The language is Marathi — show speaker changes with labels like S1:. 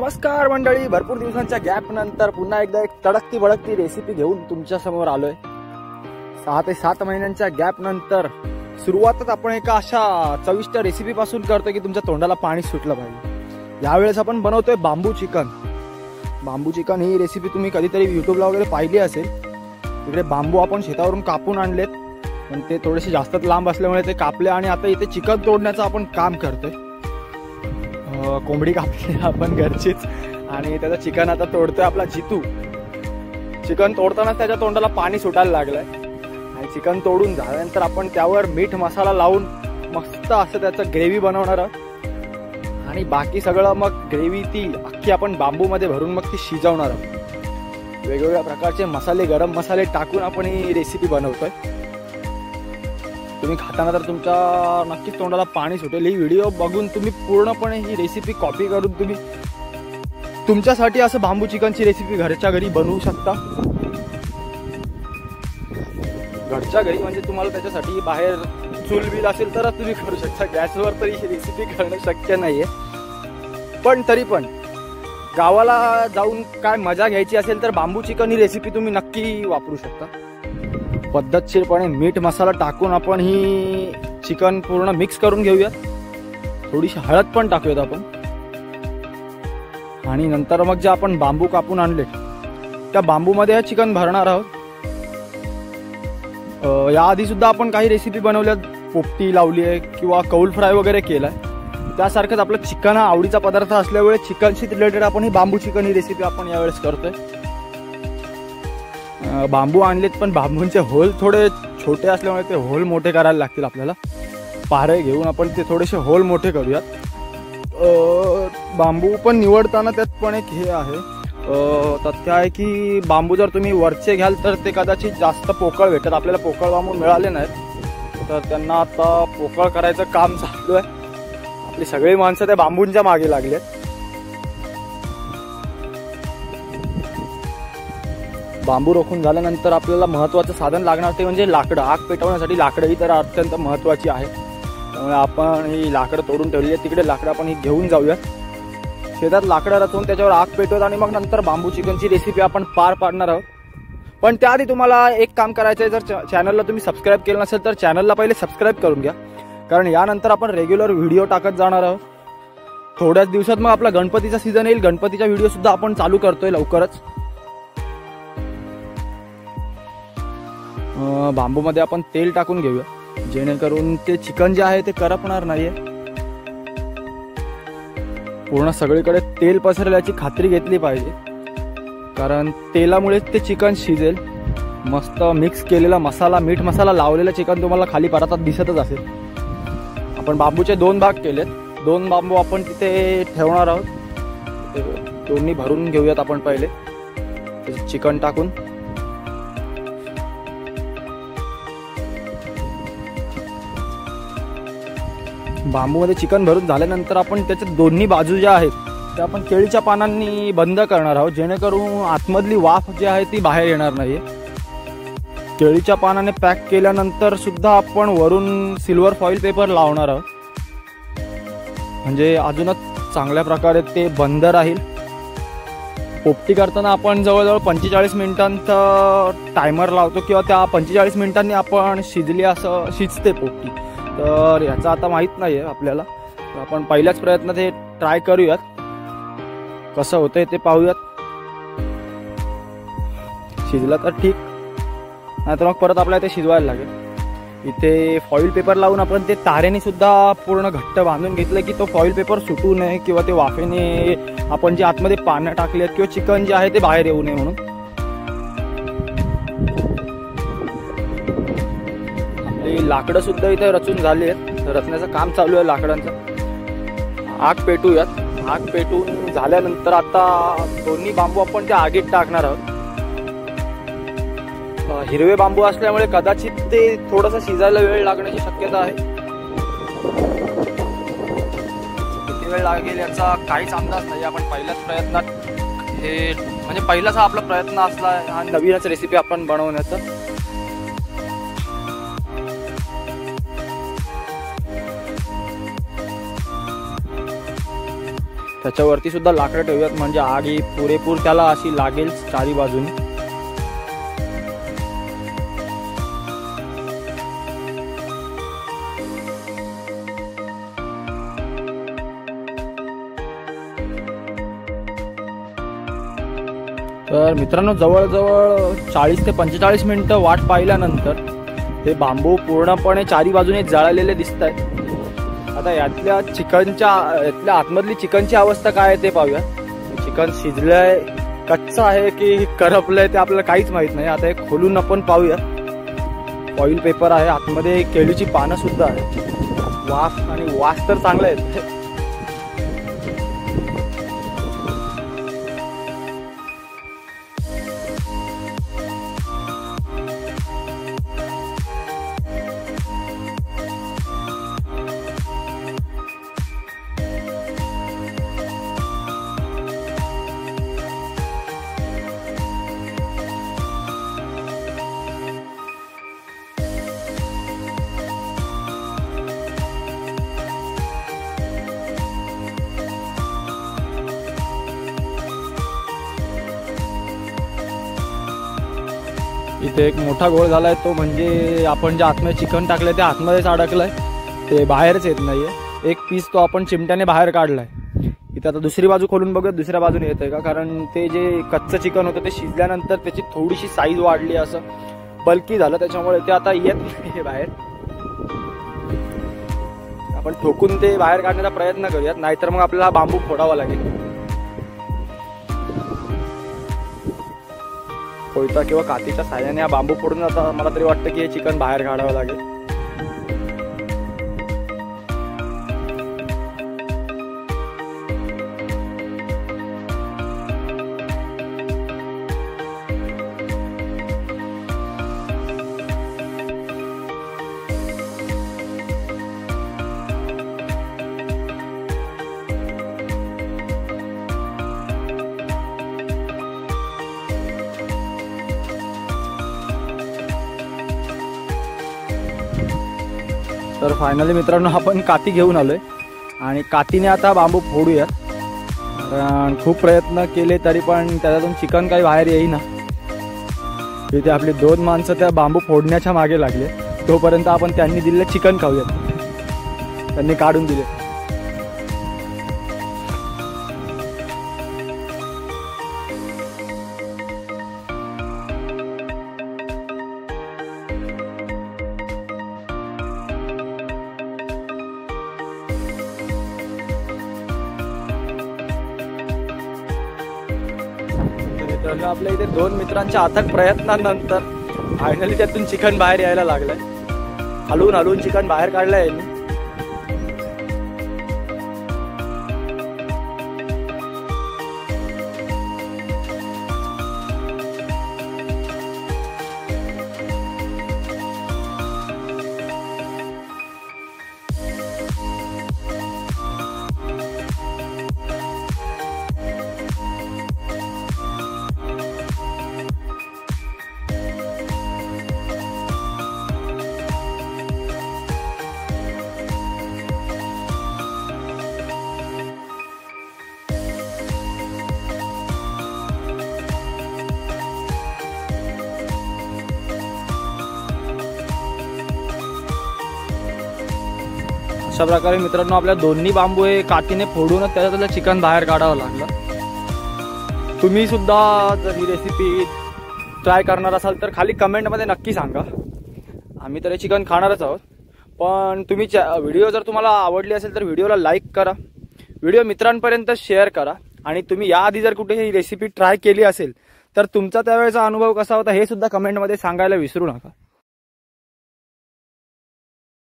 S1: नमस्कार मंडळी, भरपूर दिवसांच्या गॅप नंतर पुन्हा एकदा एक तडकती भडकती रेसिपी घेऊन तुमच्या समोर आलोय। 6 ते 7 महिन्यांच्या गॅप नंतर सुरुवातच आपण एका अशा चविष्ट रेसिपी पासून करतोय की तुमच्या तोंडाला पाणी सुटलं पाहिजे। यावेळेस आपण बनवतोय बांबू चिकन। बांबू चिकन ही रेसिपी तुम्ही कधीतरी यूट्यूबला वगैरे पाहिली असेल। तिकडे बांबू आपण शेतावरून कापून आणलेत, पण ते थोडेसे जास्तच लांब असल्यामुळे ते कापले आणि आता इथे चिकन तोडण्याचं आपण काम करतोय। कोंबडी कापली आपण घरचीच आणि त्याचं चिकन आता तोडतोय आपला जितू। चिकन तोडताना त्याच्या तोंडाला पाणी सुटायला लागलंय आणि चिकन तोडून झाल्यानंतर आपण त्यावर मीठ मसाला लावून मस्त असं त्याचं ग्रेव्ही बनवणार आहोत आणि बाकी सगळं मग ग्रेव्ही ती अख्खी आपण बांबूमध्ये भरून मग ती शिजवणार आहोत। वेगवेगळ्या प्रकारचे मसाले, गरम मसाले टाकून आपण ही रेसिपी बनवतोय। तुम्ही खाताना तर तुमच्या नक्कीच तोंडाला पाणी सुटेल। ही व्हिडिओ बघून तुम्ही पूर्णपणे ही रेसिपी कॉपी करून तुम्ही तुमच्यासाठी असं बांबू चिकनची रेसिपी घरच्या घरी बनवू शकता। घरच्या घरी म्हणजे तुम्हाला त्याच्यासाठी बाहेर चूल बिल असेल तरच तुम्ही करू शकता। गॅसवर तरी ही रेसिपी करणं शक्य नाहीये, पण तरी पण गावाला जाऊन काय मजा घ्यायची असेल तर बांबू चिकन ही रेसिपी तुम्ही नक्की वापरू शकता। पद्धतशीरपणे मीठ मसाला टाकून आपण ही चिकन पूर्ण मिक्स करून घेऊयात। थोडीशी हळद पण टाकूयात आपण आणि नंतर मग जे आपण बांबू कापून आणले त्या बांबूमध्ये हे चिकन भरणार आहोत। याआधी सुद्धा आपण काही रेसिपी बनवल्यात, पोपटी लावली आहे किंवा कौल फ्राय वगैरे केलाय। त्यासारखंच आपलं चिकन हा आवडीचा पदार्थ असल्यामुळे चिकनशी रिलेटेड आपण ही बांबू चिकन ही रेसिपी आपण यावेळेस करतोय। बांबू आणलेत पण बांबूंचे होल थोडे छोटे असल्यामुळे ते होल मोठे करायला लागतील आपल्याला। पारे घेऊन आपण ते थोडेसे होल मोठे करूयात। बांबू पण निवडताना त्यात पण एक हे आहे, तथ्य आहे की बांबू जर तुम्ही वरचे घ्याल तर ते कदाचित जास्त पोकळ भेटतात। आपल्याला पोकळ बांबू मिळाले नाहीत तर त्यांना आता पोकळ करायचं काम चालू आहे। आपली सगळी माणसं त्या बांबूंच्या मागे लागली आहेत। बांबू रोखून झाल्यानंतर आपल्याला महत्त्वाचं साधन लागणार ते म्हणजे लाकडं। आग पेटवण्यासाठी लाकडं ही तर अत्यंत महत्त्वाची आहे, त्यामुळे आपण ही लाकडं तोडून ठेवली आहे। तिकडे लाकडं आपण ही घेऊन जाऊया। शेतात लाकडं रचून त्याच्यावर आग पेटवत आणि मग नंतर बांबू चिकनची रेसिपी आपण पार पाडणार आहोत। पण त्याआधी तुम्हाला एक काम करायचं आहे, जर चॅनलला तुम्ही सबस्क्राईब केलं नसेल तर चॅनलला पहिले सबस्क्राईब करून घ्या, कारण यानंतर आपण रेग्युलर व्हिडिओ टाकत जाणार आहोत। थोड्याच दिवसात मग आपला गणपतीचा सीझन येईल, गणपतीचा व्हिडिओ सुद्धा आपण चालू करतोय लवकरच। बांबूमध्ये आपण तेल टाकून घेऊया जेणेकरून ते चिकन जे आहे ते करपणार नाहीये। पूर्ण सगळीकडे तेल पसरल्याची खात्री घेतली पाहिजे, कारण तेलामुळे ते चिकन शिजेल। मस्त मिक्स केलेला मसाला, मीठ मसाला लावलेला चिकन तुम्हाला खाली परातात दिसतच असेल। आपण बांबूचे 2 भाग केलेत, 2 बांबू आपण तिथे ठेवणार आहोत। दोन्ही भरून घेऊयात आपण पहिले चिकन टाकून। बांबूमध्ये चिकन भरून झाल्यानंतर आपण त्याच्या दोन्ही बाजू ज्या आहेत त्या आपण केळीच्या पानांनी बंद करणार आहोत, जेणेकरून आतमधली वाफ जी आहे ती बाहेर येणार नाही। केळीच्या पानाने पॅक केल्यानंतर सुद्धा आपण वरून सिल्वर फॉईल पेपर लावणार आहोत, म्हणजे अजूनच चांगल्या प्रकारे ते बंद राहील। पोपटी करताना आपण जवळजवळ 45 मिनिटांचा टायमर लावतो किंवा त्या 45 मिनिटांनी आपण शिजली असं शिजते पोपटी। तर याचा आता माहीत नाही आहे आपल्याला, आपण पहिल्याच प्रयत्नात हे ट्राय करूयात, कसं होतंय ते पाहूयात। शिजलं तर ठीक, नाहीतर मग परत आपल्याला ते शिजवायला लागेल। इथे फॉईल पेपर लावून आपण ते तारेने सुद्धा पूर्ण घट्ट बांधून घेतलं की तो फॉईल पेपर सुटू नये किंवा ते वाफेने आपण जे आतमध्ये पानं टाकली आहेत किंवा चिकन जे आहे ते बाहेर येऊ नये म्हणून। लाकडं सुद्धा इथे रचून झाली आहेत, रचण्याचं काम चालू आहे लाकडांचं। आग पेटूयात। आग पेटून झाल्यानंतर आता दोन्ही बांबू आपण त्या आगीत टाकणार आहोत। हिरवे बांबू असल्यामुळे कदाचित ते थोडंसं शिजायला वेळ लागण्याची शक्यता आहे। किती वेळ लागेल याचा काहीच अंदाज नाही। आपण पहिल्याच प्रयत्नात हे म्हणजे पहिलाच आपला प्रयत्न असला हा नवीनच रेसिपी आपण बनवण्याचा। त्याच्यावरती सुद्धा लाकडं ठेवूयात म्हणजे आग ही पुरेपूर त्याला अशी लागेल चारी बाजूने. तर मित्रांनो जवळजवळ 40 ते 45 मिनिटं वाट पाहिल्यानंतर हे बांबू पूर्णपणे चारी बाजूने जळालेले दिसत आहेत. आता यातल्या आतमधली चिकनची अवस्था काय आहे ते पाहूया. चिकन शिजलंय, कच्चं आहे की करपलंय ते आपल्याला काहीच माहित नाही. आता हे खोलून आपण पाहूया. ऑइल पेपर आहे, आतमध्ये केळीची पानं सुद्धा आहे. वास तर चांगला आहे. इथे एक मोठा गोळ झालाय, तो म्हणजे आपण जे आतमध्ये चिकन टाकलंय ते आतमध्येच अडकलंय, ते बाहेरच येत नाहीये. एक पीस तो आपण चिमट्याने बाहेर काढलाय. इथे आता दुसरी बाजू खोलून बघूया दुसऱ्या बाजूने येतंय का, कारण ते जे कच्चं चिकन होतं ते शिजल्यानंतर त्याची थोडीशी साईज वाढली, असं बल्की झालं, त्याच्यामुळे ते आता येत नाही बाहेर. आपण ठोकून ते बाहेर काढण्याचा प्रयत्न करूयात, नाहीतर मग आपल्याला बांबू फोडावा लागेल. कोयता किंवा कातीच्या साह्याने हा बांबू फोडून आता मला तरी वाटतं की हे चिकन बाहेर काढावं लागेल. तर फायनली मित्रांनो आपण काती घेऊन आलोय आणि कातीने आता बांबू फोडूयात. कारण खूप प्रयत्न केले तरी पण त्याच्यातून चिकन काही बाहेर येईना. तिथे आपली 2 माणसं त्या बांबू फोडण्याच्या मागे लागले. तोपर्यंत आपण त्यांनी दिलेलं चिकन खाऊयात. त्यांनी काढून दिले. आपल्या इथे 2 मित्रांच्या अथक प्रयत्नानंतर फायनली त्यातून चिकन बाहेर यायला लागलंय. हलवून चिकन बाहेर काढलंय यांनी. अशा प्रकारे मित्रांनो आपल्या दोन्ही बांबू हे काठीने फोडूनच त्याच्यातलं चिकन बाहेर काढावं लागलं. तुम्ही सुद्धा जर ही रेसिपी ट्राय करणार असाल तर खाली कमेंटमध्ये नक्की सांगा. आम्ही तर हे चिकन खाणारच आहोत. पण तुम्ही व्हिडिओ जर तुम्हाला आवडली असेल तर व्हिडिओला लाईक करा, व्हिडिओ मित्रांपर्यंत शेअर करा. आणि तुम्ही याआधी जर कुठे ही रेसिपी ट्राय केली असेल तर तुमचा त्यावेळेचा अनुभव कसा होता हे सुद्धा कमेंटमध्ये सांगायला विसरू नका.